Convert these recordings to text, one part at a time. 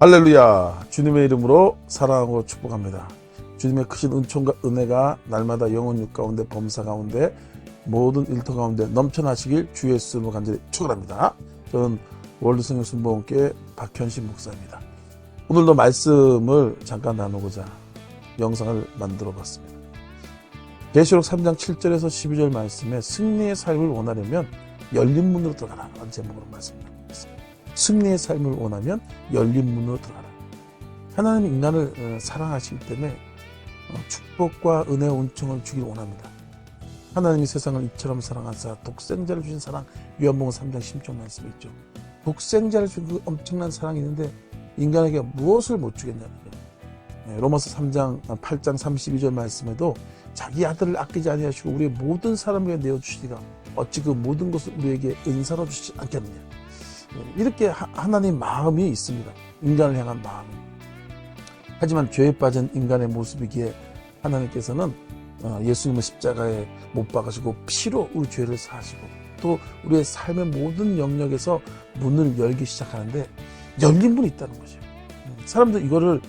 할렐루야. 주님의 이름으로 사랑하고 축복합니다. 주님의 크신 은총과 은혜가 날마다 영혼 육 가운데 범사 가운데 모든 일터 가운데 넘쳐나시길 주 예수로 간절히 축원합니다. 저는 월드성경순복음교회 박현신 목사입니다. 오늘도 말씀을 잠깐 나누고자 영상을 만들어 봤습니다. 계시록 3장 7절에서 12절 말씀에 승리의 삶을 원하려면 열린 문으로 들어가라 라는 제목으로 말씀드렸습니다. 승리의 삶을 원하면 열린 문으로 들어가라. 하나님 인간을 사랑하시기 때문에 축복과 은혜와 은총을 주길 원합니다. 하나님이 세상을 이처럼 사랑하사 독생자를 주신 사랑, 요한복음 3장 16절 말씀에 있죠. 독생자를 준 그 엄청난 사랑이 있는데 인간에게 무엇을 못 주겠냐는 거예요. 로마서 3장 8장 32절 말씀에도 자기 아들을 아끼지 아니하시고 우리의 모든 사람에게 내어주시리가 어찌 그 모든 것을 우리에게 은사로 주시지 않겠느냐. 이렇게 하나님 마음이 있습니다. 인간을 향한 마음이. 하지만 죄에 빠진 인간의 모습이기에 하나님께서는 예수님을 십자가에 못 박으시고 피로 우리 죄를 사하시고 또 우리의 삶의 모든 영역에서 문을 열기 시작하는데 열린 문이 있다는 거죠. 사람들 이거를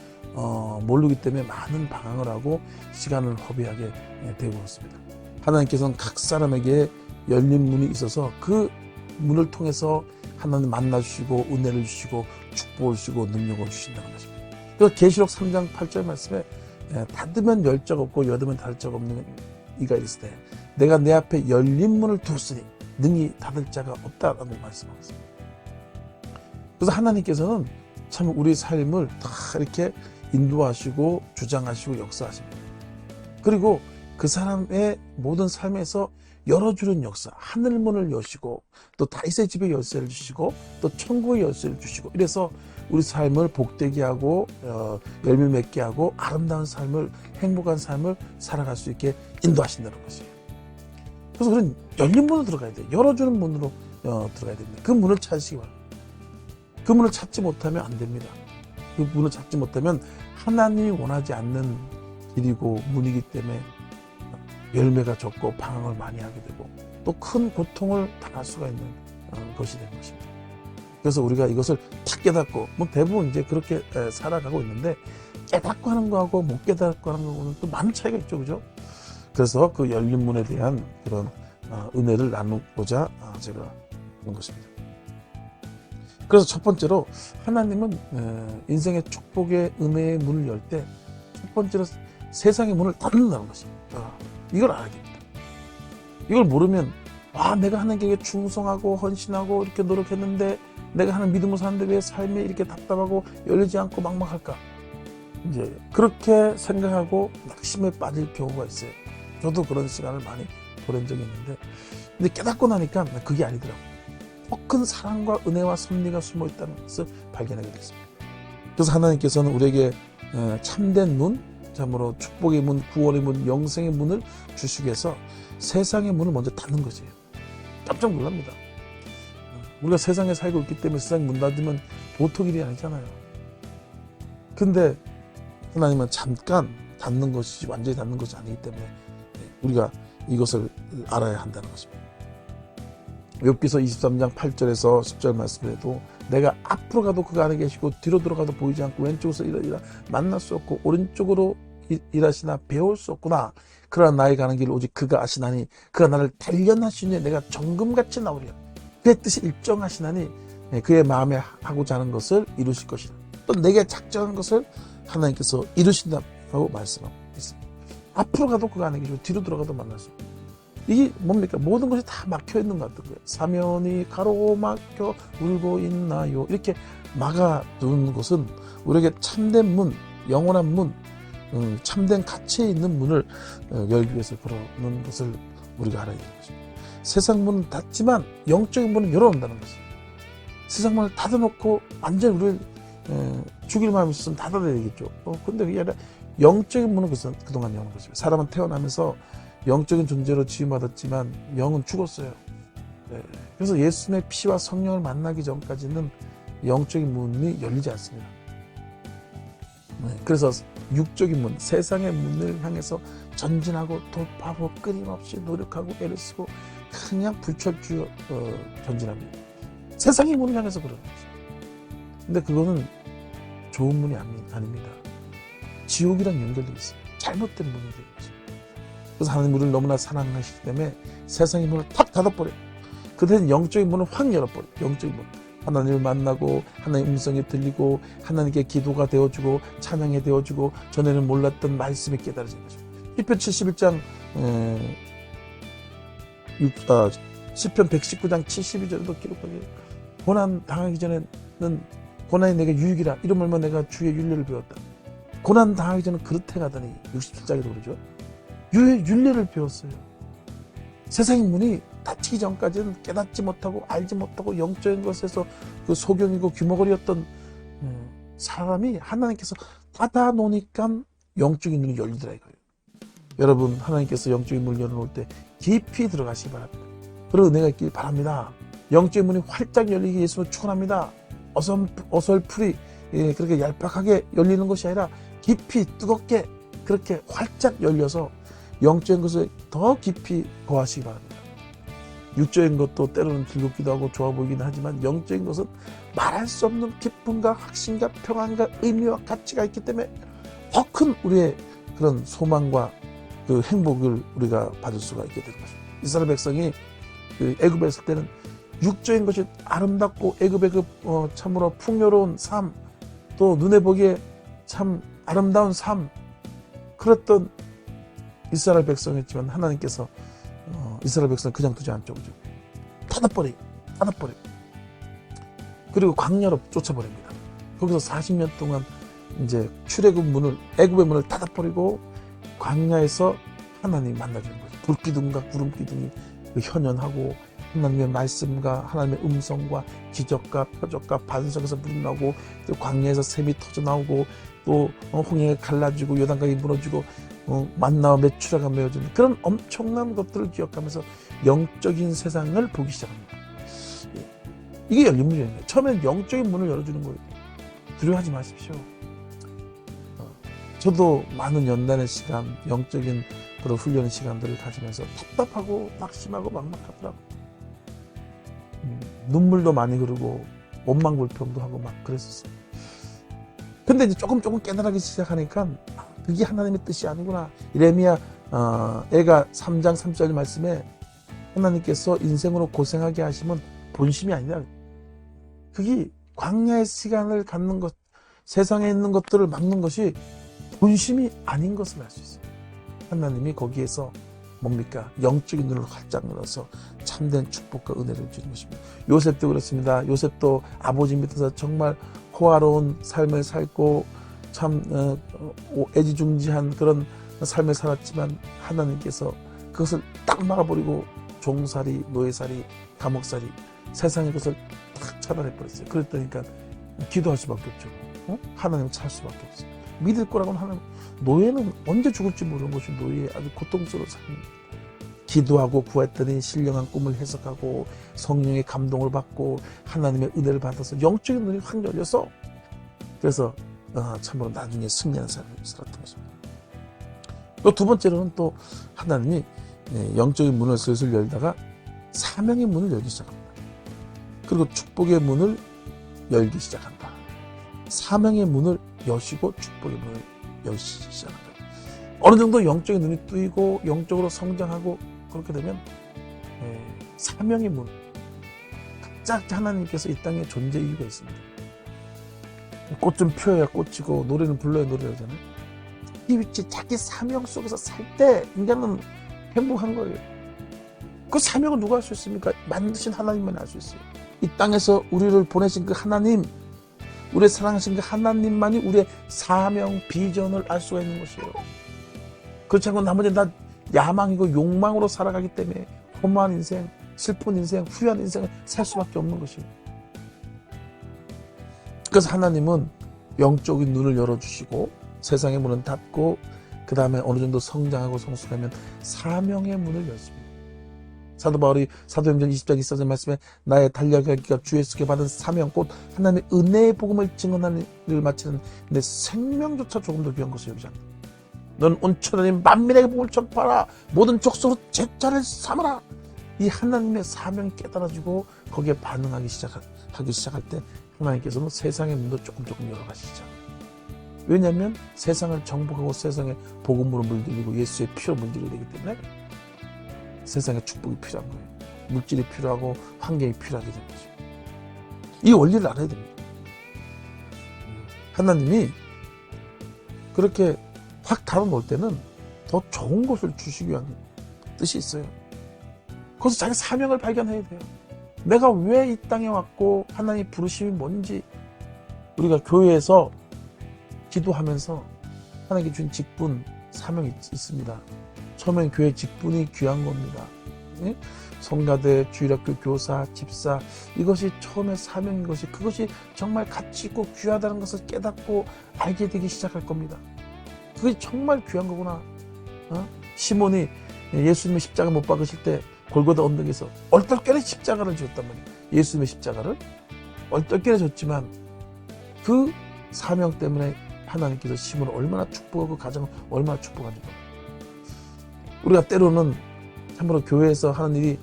모르기 때문에 많은 방황을 하고 시간을 허비하게 되고 있습니다. 하나님께서는 각 사람에게 열린 문이 있어서 그 문을 통해서 하나님 만나주시고 은혜를 주시고 축복을 주시고 능력을 주신다는 것입니다. 그래서 계시록 3장 8절 말씀에 닫으면 열 적 없고 여두면 닫을 적 없는 이가 있을 때 내가 내 앞에 열린 문을 두었으니 능히 닫을 자가 없다라고 말씀하고 있습니다. 그래서 하나님께서는 참 우리 삶을 다 이렇게 인도하시고 주장하시고 역사하십니다. 그리고 그 사람의 모든 삶에서 열어주는 역사, 하늘문을 여시고 또 다윗의 집에 열쇠를 주시고 또 천국의 열쇠를 주시고 이래서 우리 삶을 복되게 하고 열매 맺게 하고 아름다운 삶을 행복한 삶을 살아갈 수 있게 인도하신다는 것이에요. 그래서 우리는 열린 문으로 들어가야 돼요. 열어주는 문으로 들어가야 됩니다. 그 문을 찾으시기 바랍니다. 그 문을 찾지 못하면 안 됩니다. 그 문을 찾지 못하면 하나님이 원하지 않는 길이고 문이기 때문에 열매가 적고 방황을 많이 하게 되고 또 큰 고통을 당할 수가 있는 것이 되는 것입니다. 그래서 우리가 이것을 다 깨닫고 대부분 이제 그렇게 살아가고 있는데 깨닫고 하는 거하고 못 깨닫고 하는 거하고는 또 많은 차이가 있죠, 그죠? 그래서 그 열린 문에 대한 그런 은혜를 나누고자 제가 하는 것입니다. 그래서 첫 번째로 하나님은 인생의 축복의 은혜의 문을 열 때 첫 번째로 세상의 문을 닫는다는 것입니다. 이걸 알아야 됩니다. 이걸 모르면 내가 하나님께 충성하고 헌신하고 이렇게 노력했는데 내가 하는 믿음으로 사는데 왜 삶이 이렇게 답답하고 열리지 않고 막막할까? 이제 그렇게 생각하고 낙심에 빠질 경우가 있어요. 저도 그런 시간을 많이 보낸 적이 있는데 근데 깨닫고 나니까 그게 아니더라고요. 더 큰 사랑과 은혜와 섭리가 숨어 있다는 것을 발견하게 됐습니다. 그래서 하나님께서는 우리에게 참된 문, 참으로 축복의 문, 구원의 문, 영생의 문을 주시기 위해서 세상의 문을 먼저 닫는 것이에요. 깜짝 놀랍니다. 우리가 세상에 살고 있기 때문에 세상 문 닫으면 보통 일이 아니잖아요. 근데 하나님은 잠깐 닫는 것이지 완전히 닫는 것이 아니기 때문에 우리가 이것을 알아야 한다는 것입니다. 욥기서 23장 8절에서 10절 말씀에도 내가 앞으로 가도 그가 안에 계시고 뒤로 돌아가도 보이지 않고 왼쪽에서 일하리라 만날 수 없고 오른쪽으로 일하시나 배울 수 없구나. 그러나 나의 가는 길을 오직 그가 아시나니 그가 나를 단련하시니 내가 정금같이 나오리라. 그의 뜻이 일정하시나니 그의 마음에 하고자 하는 것을 이루실 것이라. 또 내게 작정한 것을 하나님께서 이루신다고 말씀하고 있습니다. 앞으로 가도 그가 안에 계시고 뒤로 돌아가도 만날 수 없고 이게 뭡니까? 모든 것이 다 막혀있는 것 같은 거예요. 사면이 가로막혀 울고 있나요? 이렇게 막아두는 것은 우리에게 참된 문, 영원한 문, 참된 가치에 있는 문을 열기 위해서 그러는 것을 우리가 알아야 되는 것입니다. 세상 문은 닫지만 영적인 문은 열어놓는다는 것입니다. 세상 문을 닫아놓고 완전히 우리를 죽일 마음이 있으면 닫아야 되겠죠. 근데 그게 아니라 영적인 문은 그동안 여는 것입니다. 사람은 태어나면서 영적인 존재로 지음받았지만 영은 죽었어요. 그래서 예수님의 피와 성령을 만나기 전까지는 영적인 문이 열리지 않습니다. 그래서 육적인 문, 세상의 문을 향해서 전진하고 돌파하고 끊임없이 노력하고 애를 쓰고 그냥 불철주 전진합니다. 세상의 문을 향해서 그러는 거죠. 근데 그거는 좋은 문이 아닙니다. 지옥이랑 연결되어 있어요. 잘못된 문이 되는 거죠. 그래서 하나님 우리를 너무나 사랑하시기 때문에 세상의 문을 탁 닫아버려요. 그때는 영적인 문을 확 열어버려요. 영적인 문. 하나님을 만나고 하나님의 음성이 들리고 하나님께 기도가 되어주고 찬양이 되어주고 전에는 몰랐던 말씀이 깨달아지는 거죠. 시편 71장 시편 119장 72절에도 기록하게 고난 당하기 전에는 고난이 내게 유익이라 이름 얼마 내가 주의 윤례를 배웠다. 고난 당하기 전에 그릇해 가더니 67장에도 그러죠. 윤례를 배웠어요. 세상의 문이 닫히기 전까지는 깨닫지 못하고 알지 못하고 영적인 것에서 그 소경이고 귀머거리였던 사람이 하나님께서 닫아 놓으니까 영적인 눈이 열리더라 이거예요. 여러분 하나님께서 영적인 문을 열어놓을 때 깊이 들어가시기 바랍니다. 그런 은혜가 있길 바랍니다. 영적인 문이 활짝 열리기 위해서 축원합니다. 어설프리 그렇게 얄팍하게 열리는 것이 아니라 깊이 뜨겁게 그렇게 활짝 열려서 영적인 것을 더 깊이 거하시기 바랍니다. 육적인 것도 때로는 즐겁기도 하고 좋아 보이긴 하지만 영적인 것은 말할 수 없는 기쁨과 확신과 평안과 의미와 가치가 있기 때문에 더 큰 우리의 그런 소망과 그 행복을 우리가 받을 수가 있게 되는 것입니다. 이스라엘 백성이 그 애굽에 있을 때는 육적인 것이 아름답고 애굽의 그 참으로 풍요로운 삶, 또 눈에 보기에 참 아름다운 삶, 그랬던 이스라엘 백성이었지만 하나님께서 이스라엘 백성을 그냥 두지 않죠. 닫아버리고 그리고 광야로 쫓아버립니다. 거기서 40년 동안 이제 출애굽 문을 애굽의 문을 닫아버리고 광야에서 하나님 만나주는 거죠. 불기둥과 구름기둥이 현현하고 하나님의 말씀과 하나님의 음성과 기적과 표적과 반석에서 불이 나오고 또 광야에서 샘이 터져 나오고 또 홍해가 갈라지고 요단강이 무너지고 만나와 메추라가 메어지는 그런 엄청난 것들을 기억하면서 영적인 세상을 보기 시작합니다. 이게 열린 문이에요. 처음엔 영적인 문을 열어주는 거예요. 두려워하지 마십시오. 저도 많은 연단의 시간, 영적인 그런 훈련의 시간들을 가지면서 답답하고 낙심하고 막막하더라고요. 눈물도 많이 흐르고 원망불평도 하고 막 그랬었어요. 근데 이제 조금 깨달아기 시작하니까 그게 하나님의 뜻이 아니구나. 이레미야 애가 3장 3절 말씀에 하나님께서 인생으로 고생하게 하시면 본심이 아니라 그게 광야의 시간을 갖는 것, 세상에 있는 것들을 막는 것이 본심이 아닌 것을 알 수 있어요. 하나님이 거기에서 뭡니까? 영적인 눈을 활짝 열어서 참된 축복과 은혜를 주는 것입니다. 요셉도 그렇습니다. 요셉도 아버지 밑에서 정말 호화로운 삶을 살고 참 애지중지한 그런 삶을 살았지만 하나님께서 그것을 딱 막아버리고 종살이, 노예살이, 감옥살이 세상의 것을 딱 차단해버렸어요. 그랬다니까 기도할 수밖에 없죠. 하나님을 찾을 수밖에 없어요. 믿을 거라고는 하나님. 노예는 언제 죽을지 모르는 것이 노예의 아주 고통스러운 삶입니다. 기도하고 구했더니 신령한 꿈을 해석하고 성령의 감동을 받고 하나님의 은혜를 받아서 영적인 눈이 확 열려서 그래서 참으로 나중에 승리하는 삶을 살았던 것입니다. 또 두 번째로는 또 하나님이 영적인 문을 슬슬 열다가 사명의 문을 열기 시작합니다. 그리고 축복의 문을 열기 시작한다. 사명의 문을 여시고 축복의 문을 여시기 시작한다. 어느 정도 영적인 눈이 뜨이고 영적으로 성장하고 그렇게 되면 사명의 문, 각자 하나님께서 이 땅에 존재 이유가 있습니다. 꽃 좀 피워야 꽃이고 노래는 불러야 노래잖아요. 이 위치 자기 사명 속에서 살 때 인간은 행복한 거예요. 그 사명을 누가 할 수 있습니까? 만드신 하나님만 알 수 있어요. 이 땅에서 우리를 보내신 그 하나님, 우리의 사랑하신 그 하나님만이 우리의 사명, 비전을 알 수가 있는 것이에요. 그렇지 않고 나머지는 다 야망이고 욕망으로 살아가기 때문에 허무한 인생, 슬픈 인생, 후회한 인생을 살 수밖에 없는 것이에요. 그래서 하나님은 영적인 눈을 열어주시고 세상의 문은 닫고 그 다음에 어느 정도 성장하고 성숙하면 사명의 문을 열습니다. 사도 바울이 사도행전 20장 24절 말씀에 나의 달려가기가 주 예수께 받은 사명 곧 하나님의 은혜의 복음을 증언하는 일을 마치는 내 생명조차 조금 더 귀한 것을 여기지 않는다. 넌 온천하님 만민에게 복음을 전파하라. 모든 족속으로 제자를 삼아라. 이 하나님의 사명이 깨달아지고 거기에 반응하기 시작할 때 하나님께서는 세상의 문도 조금 열어가시죠. 왜냐하면 세상을 정복하고 세상의 복음으로 물들이고 예수의 피로 물들여야 되기 때문에 세상에 축복이 필요한 거예요. 물질이 필요하고 환경이 필요하게 된 거죠. 이 원리를 알아야 됩니다. 하나님이 그렇게 확 달아놓을 때는 더 좋은 것을 주시기 위한 뜻이 있어요. 거기서 자기 사명을 발견해야 돼요. 내가 왜 이 땅에 왔고 하나님의 부르심이 뭔지 우리가 교회에서 기도하면서 하나님께 준 직분, 사명이 있습니다. 처음엔 교회 직분이 귀한 겁니다. 예? 성가대, 주일학교 교사, 집사, 이것이 처음에 사명인 것이 그것이 정말 가치 있고 귀하다는 것을 깨닫고 알게 되기 시작할 겁니다. 그게 정말 귀한 거구나. 시몬이 예수님의 십자가 못 박으실 때 골고다 언덕에서 얼떨결에 십자가를 지었단 말이에요. 예수님의 십자가를 얼떨결에 졌지만 그 사명 때문에 하나님께서 시몬을 얼마나 축복하고 가정을 얼마나 축복하는지. 우리가 때로는 참으로 교회에서 하는 일이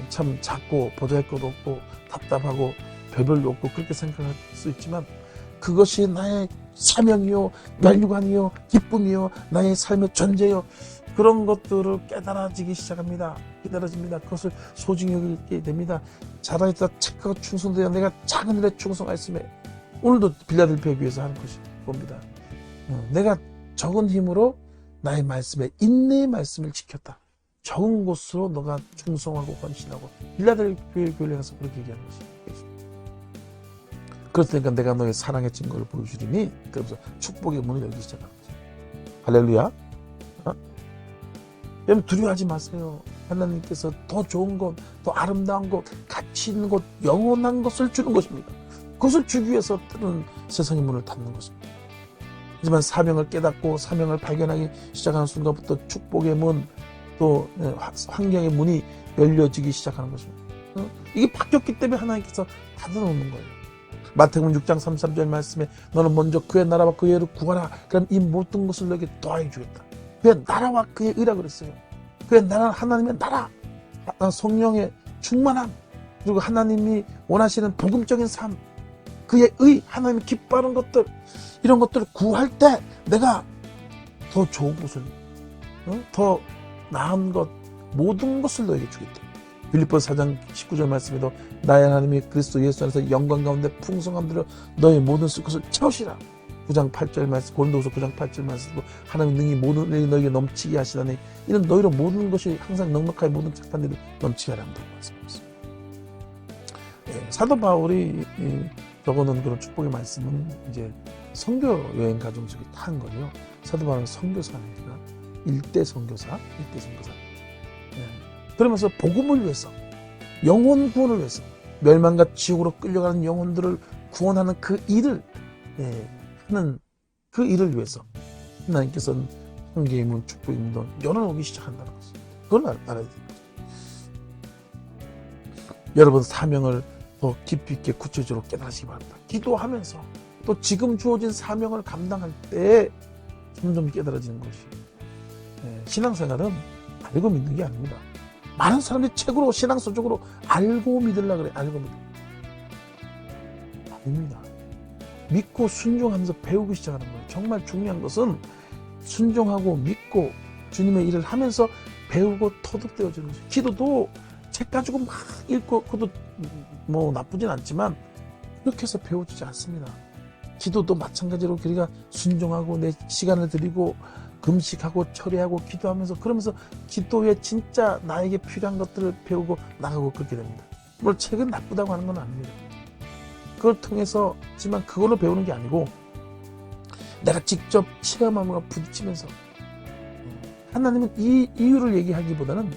참 작고 보잘할 것도 없고 답답하고 별별도 없고 그렇게 생각할 수 있지만 그것이 나의 사명이요, 면류관이요, 기쁨이요, 나의 삶의 존재요. 그런 것들을 깨달아지기 시작합니다. 깨달아집니다. 그것을 소중히 여기게 됩니다. 자라있다 착하고 충성되어 내가 작은 일에 충성하였음에 오늘도 빌라델피아 교회에서 하는 것이 봅니다. 내가 적은 힘으로 나의 말씀에 인내의 말씀을 지켰다. 적은 곳으로 너가 충성하고 헌신하고 빌라델피아 교회에 가서 그렇게 얘기하는 것입니다. 그렇다니까 내가 너의 사랑의 증거를 보여주리니 그러면서 축복의 문을 열기 시작하는 거죠. 할렐루야. 여러분 두려워하지 마세요. 하나님께서 더 좋은 것, 더 아름다운 것, 가치 있는 것, 영원한 것을 주는 것입니다. 그것을 주기 위해서 뜨는 세상의 문을 닫는 것입니다. 하지만 사명을 깨닫고 사명을 발견하기 시작하는 순간부터 축복의 문, 또 환경의 문이 열려지기 시작하는 것입니다. 이게 바뀌었기 때문에 하나님께서 닫아놓는 거예요. 마태복음 6장 33절 말씀에 너는 먼저 그의 나라와 그의 의를 구하라. 그럼 이 모든 것을 너에게 더하여 주겠다. 그의 나라와 그의 의라 그랬어요. 그의 나라는 하나님의 나라, 성령의 충만함, 그리고 하나님이 원하시는 복음적인 삶, 그의 의, 하나님이 기뻐하는 것들, 이런 것들을 구할 때 내가 더 좋은 것을, 더 나은 것, 모든 것을 너에게 주겠다. 빌립보서 4장 19절 말씀에도 나의 하나님이 그리스도 예수 안에서 영광 가운데 풍성함들로 너의 모든 것을 채우시라. 9장 8절 말씀, 고린도후서 9장 8절 말씀도 하나님 능히 모든 일이 너에게 넘치게 하시다니 이는 너희로 모든 것이 항상 넉넉하게 모든 착한 일을 넘치게 하라고 말씀하셨습니다. 사도 바울이 적어놓은 그런 축복의 말씀은 이제 선교 여행 과정 속에 다 한 거예요. 사도 바울은 선교사입니다. 일대 선교사. 그러면서 복음을 위해서, 영혼 구원을 위해서, 멸망과 지옥으로 끌려가는 영혼들을 구원하는 그 일을 하는 그 일을 위해서 하나님께서는 한계의 문, 축복의 문도 열어놓기 시작한다는 것입니다. 그걸 알아야 됩니다. 여러분 사명을 더 깊이 있게 구체적으로 깨달으시기 바랍니다. 기도하면서 또 지금 주어진 사명을 감당할 때 점점 깨달아지는 것이 신앙생활은 알고 믿는 게 아닙니다. 많은 사람들이 책으로 신앙서적으로 알고 믿으려고 그래. 알고 믿으려고. 아닙니다. 믿고 순종하면서 배우기 시작하는 거예요. 정말 중요한 것은 순종하고 믿고 주님의 일을 하면서 배우고 터득되어지는 거죠. 기도도 책 가지고 막 읽고 그것도 뭐 나쁘진 않지만 그렇게 해서 배워지지 않습니다. 기도도 마찬가지로 우리가 순종하고 내 시간을 드리고 금식하고 철회하고 기도하면서 그러면서 기도에 진짜 나에게 필요한 것들을 배우고 나가고 그렇게 됩니다. 물론 책은 나쁘다고 하는 건 아닙니다. 그걸 통해서 하지만 그걸로 배우는 게 아니고 내가 직접 체험함과 부딪히면서 하나님은 이 이유를 얘기하기보다는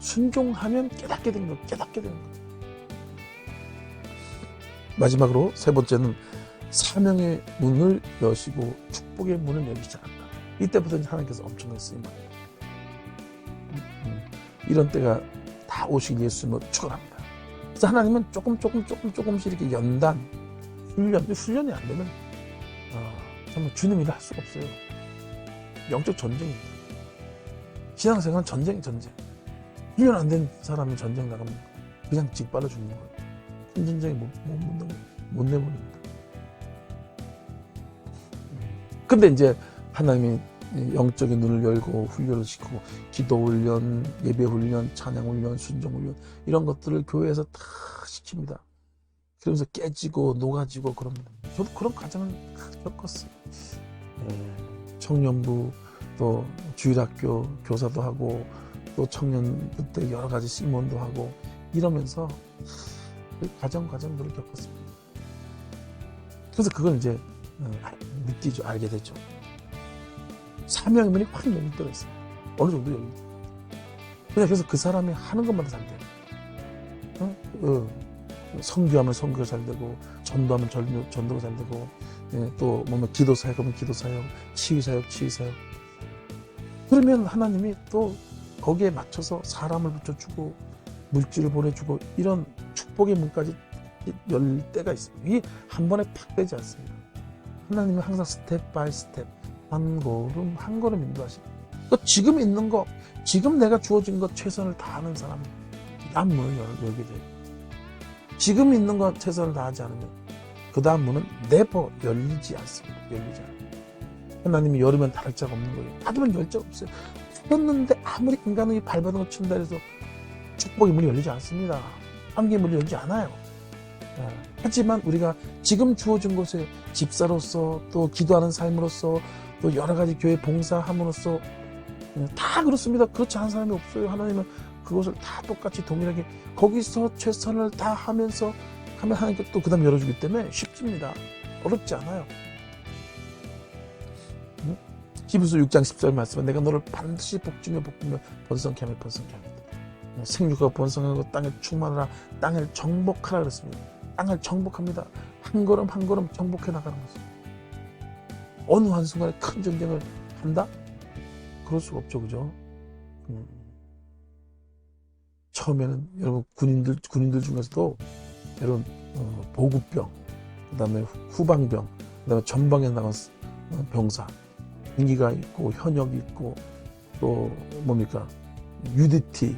순종하면 깨닫게 되는 거, 깨닫게 되는 거. 마지막으로 세 번째는 사명의 문을 여시고 축복의 문을 열기 시작한다. 이때부터 하나님께서 엄청나게 쓰임을 해요. 이런 때가 다 오시길 예수님으로 축원합니다. 그래서 하나님은 조금씩 이렇게 연단, 훈련이 안 되면 정말 주님 일을 할 수가 없어요. 영적 전쟁입니다. 신앙생활은 전쟁. 훈련 안 된 사람이 전쟁 나가면 그냥 직발로 죽는 거예요. 큰 전쟁에 못 내보냅니다. 근데 이제 하나님이 영적인 눈을 열고 훈련을 시키고 기도 훈련, 예배 훈련, 찬양 훈련, 순종 훈련 이런 것들을 교회에서 다 시킵니다. 그러면서 깨지고 녹아지고 그럽니다. 저도 그런 과정을 겪었어요. 청년부 또 주일학교 교사도 하고 또 청년부 때 여러 가지 신문도 하고 이러면서 그 과정들을 겪었습니다. 그래서 그걸 이제 느끼죠. 알게 되죠. 사명의 문이 확 열릴 때가 있어요. 어느 정도 열릴 때. 그래서 그 사람이 하는 것마다 잘 돼요. 선교하면 선교가 잘 되고, 전도하면 전도가 잘 되고, 또 뭐면 기도 사역하면 기도 사역, 치유 사역, 치유 사역. 그러면 하나님이 또 거기에 맞춰서 사람을 붙여주고 물질을 보내주고 이런 축복의 문까지 열릴 때가 있습니다. 이게 한 번에 팍 되지 않습니다. 하나님은 항상 스텝 바이 스텝 한 걸음 한 걸음 인도하십니다. 지금 있는 거, 지금 내가 주어진 것 최선을 다하는 사람은 그 다음 문을 열게 돼요. 지금 있는 것 최선을 다하지 않으면 그 다음 문은 never 열리지 않습니다. 열리지 않아요. 하나님이 열으면 닫을 자가 없는 거예요. 닫으면 열 자가 없어요. 닫았는데 아무리 인간의 발버둥을 친다 해서 축복의 문이 열리지 않습니다. 환경의 문이 열리지 않아요. 하지만 우리가 지금 주어진 곳에 집사로서 또 기도하는 삶으로서 또 여러 가지 교회 봉사함으로써 다 그렇습니다. 그렇지 않은 사람이 없어요. 하나님은 그것을 다 똑같이 동일하게 거기서 최선을 다하면서 하면 하나님께 또 그 다음 열어주기 때문에 쉽습니다. 어렵지 않아요. 히브리서 6장 14절 말씀은 내가 너를 반드시 복주며 번성케 하며 번성케 합니다. 생육하고 번성하고 땅에 충만하라, 땅을 정복하라 그랬습니다. 땅을 정복합니다. 한 걸음 한 걸음 정복해 나가는 것입니다. 어느 한순간에 큰 전쟁을 한다? 그럴 수가 없죠, 그죠? 처음에는 여러분 군인들 중에서도 여러분 보급병, 그다음에 후방병, 그다음에 전방에 나간 병사, 군기가 있고 현역이 있고 또 뭡니까 UDT,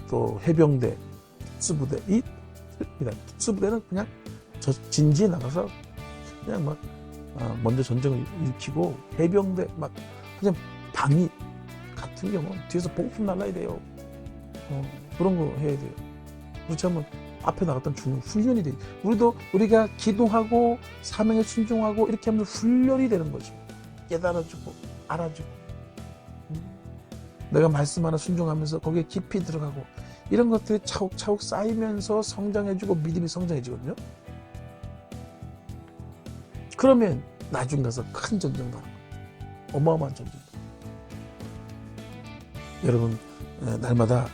또 해병대, 특수부대 특수부대는 그냥 저 진지에 나가서 그냥 막 먼저 전쟁을 일으키고 해병대 막 그냥 방위 같은 경우 뒤에서 보급 날라야 돼요. 그런 거 해야 돼요. 그렇지 않으면 앞에 나갔던 죽는 훈련이 돼요. 우리가 기도하고 사명에 순종하고 이렇게 하면서 훈련이 되는 거죠. 깨달아주고 알아주고 내가 말씀 하나 순종하면서 거기에 깊이 들어가고 이런 것들이 차곡차곡 쌓이면서 성장해주고 믿음이 성장해지거든요. 그러면 나중 가서 큰 전쟁도 하는 거예요. 어마어마한 전쟁도. 여러분 날마다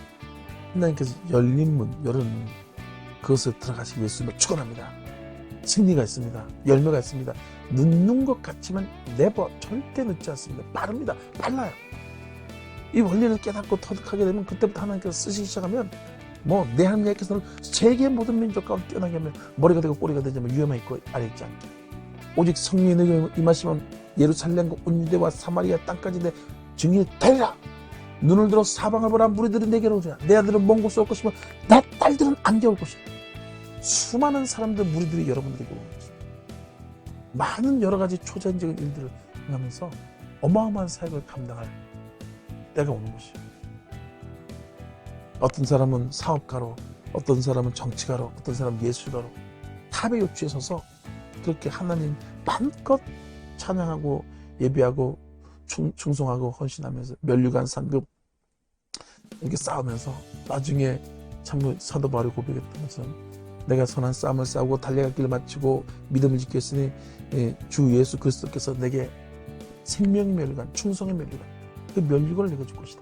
하나님께서 열린 문, 열은 그것에 들어가시기 위해서 축원합니다. 승리가 있습니다. 열매가 있습니다. 늦는 것 같지만 never, 절대 늦지 않습니다. 빠릅니다. 빨라요. 이 원리를 깨닫고 터득하게 되면 그때부터 하나님께서 쓰시기 시작하면 내 하나님께서는 세계 모든 민족 가운데 뛰어나게 하면 머리가 되고 꼬리가 되자면 위험에 있고 아래 있지 않게 오직 성령이 임하시면 예루살렘과 온 유대와 사마리아 땅까지 내 증인이 되리라. 눈을 들어 사방을 보라. 무리들이 내게로 오자. 내 아들은 먼 곳에 올 것이며 내 딸들은 안개 올 것이다. 수많은 사람들 무리들이 여러분들에게 오는 것입니다. 많은 여러 가지 초자연적인 일들을 하면서 어마어마한 사역을 감당할 때가 오는 것이에요. 어떤 사람은 사업가로, 어떤 사람은 정치가로, 어떤 사람은 예술가로 탑의 요추에 서서 그렇게 하나님 마음껏 찬양하고 예배하고 충성하고 헌신하면서 면류관 상급 이렇게 싸우면서 나중에 참 사도 바울이 고백했던 것은 내가 선한 싸움을 싸우고 달려갈 길을 마치고 믿음을 지켰으니 주 예수 그리스도께서 내게 생명의 면류관, 충성의 면류관, 그 면류관을 내게 줄 것이다.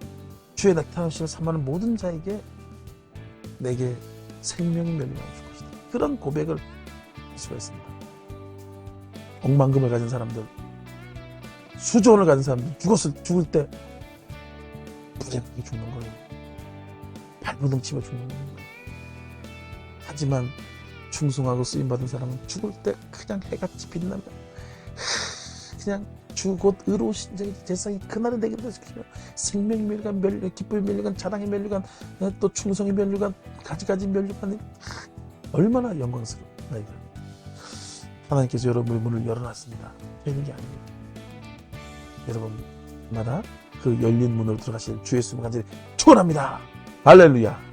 주의 나타나시는 사모하는 모든 자에게 내게 생명의 면류관을 줄 것이다. 그런 고백을 할 수가 있습니다. 억만금을 가진 사람들, 수조 원을 가진 사람들 죽을 때 부재하게 죽는 거예요. 발버둥 치며 죽는 거예요. 하지만 충성하고 쓰임받은 사람은 죽을 때 그냥 해같이 빛나면 그냥 주 곧 의로우신 자의 제상이 그날은 내게 도시키며 생명의 면류관, 기쁨의 면류관, 자랑의 면류관, 또 충성의 면류관, 가지가지 면류관이 얼마나 영광스러워. 하나님께서 여러분의 문을 열어놨습니다. 되는 게 아닙니다. 여러분마다 그 열린 문으로 들어가실 주 예수님 간절히 축원합니다. 할렐루야.